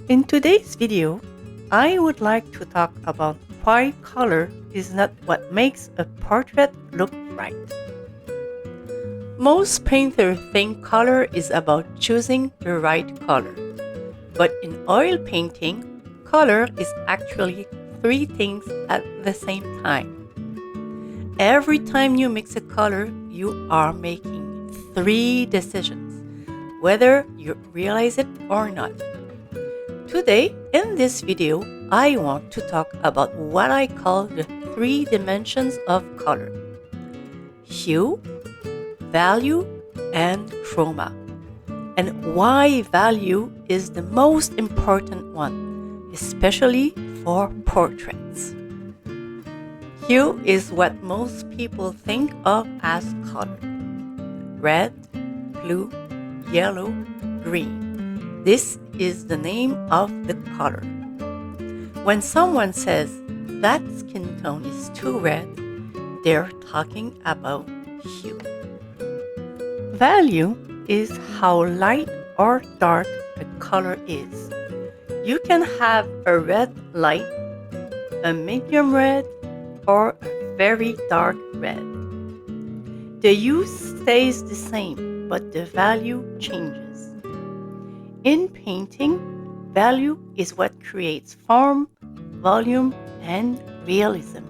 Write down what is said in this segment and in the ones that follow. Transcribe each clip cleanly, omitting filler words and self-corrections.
In today's video, I would like to talk about why color is not what makes a portrait look right. Most painters think color is about choosing the right color. But in oil painting, color is actually three things at the same time. Every time you mix a color, you are making three decisions, whether you realize it or not. Today, in this video, I want to talk about what I call the three dimensions of color: hue, value, and chroma, and why value is the most important one, especially for portraits. Hue is what most people think of as color: red, blue, yellow, green. This is the name of the color. When someone says that skin tone is too red, they're talking about hue. Value is how light or dark a color is. You can have a red light, a medium red, or a very dark red. The hue stays the same, but the value changes. In painting, value is what creates form, volume, and realism.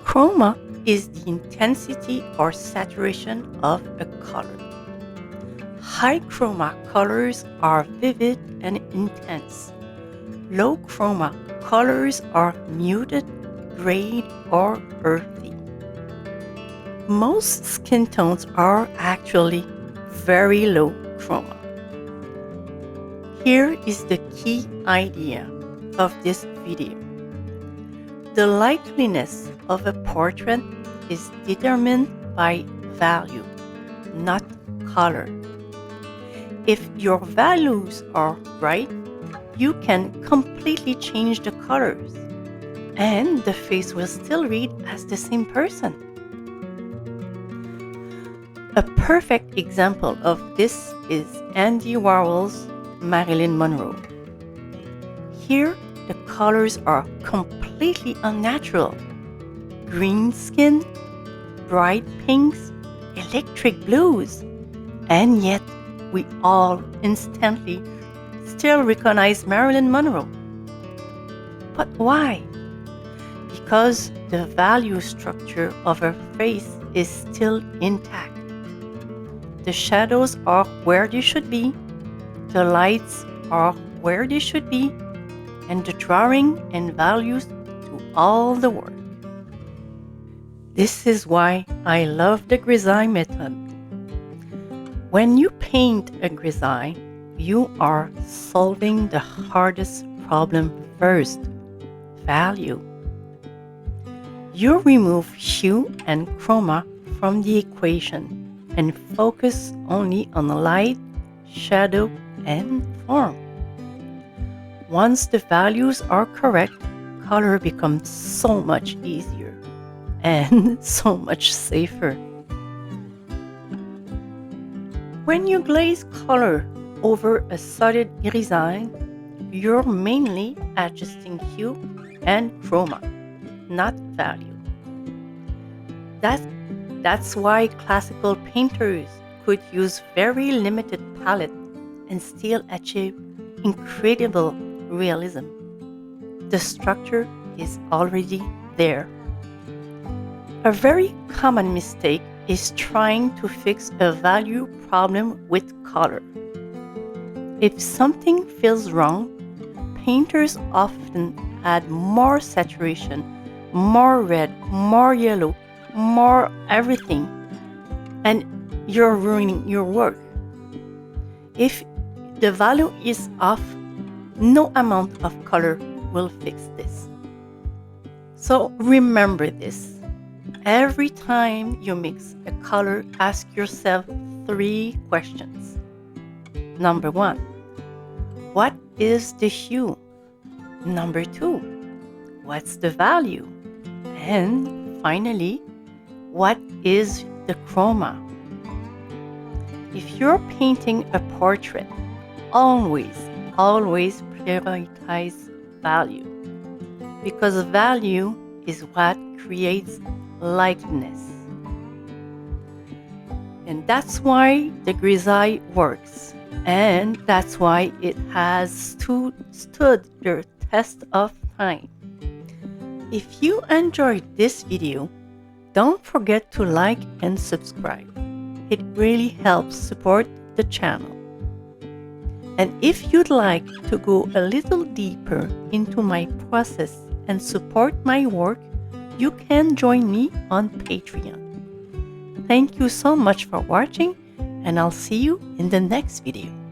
Chroma is the intensity or saturation of a color. High chroma colors are vivid and intense. Low chroma colors are muted, grayed, or earthy. Most skin tones are actually very low chroma. Here is the key idea of this video. The likeliness of a portrait is determined by value, not color. If your values are right, you can completely change the colors, and the face will still read as the same person. A perfect example of this is Andy Warhol's Marilyn Monroe. Here, the colors are completely unnatural. Green skin, bright pinks, electric blues, and yet we all instantly still recognize Marilyn Monroe. But why? Because the value structure of her face is still intact. The shadows are where they should be, the lights are where they should be, and the drawing and values do all the work. This is why I love the grisaille method. When you paint a grisaille, you are solving the hardest problem first: value. You remove hue and chroma from the equation and focus only on light, shadow, and form. Once the values are correct, color becomes so much easier and so much safer. When you glaze color over a solid grisaille, you're mainly adjusting hue and chroma, not value. That's why classical painters could use very limited palette and still achieve incredible realism. The structure is already there. A very common mistake is trying to fix a value problem with color. If something feels wrong, painters often add more saturation, more red, more yellow, more everything, and you're ruining your work. If the value is off, no amount of color will fix this. So remember this. Every time you mix a color, ask yourself three questions. Number 1, what is the hue? Number 2, what's the value? And finally, what is the chroma? If you're painting a portrait, always always prioritize value, because value is what creates likeness. And that's why the grisaille works, and that's why it has stood the test of time. If you enjoyed this video, don't forget to like and subscribe. It really helps support the channel. And if you'd like to go a little deeper into my process and support my work, you can join me on Patreon. Thank you so much for watching, and I'll see you in the next video.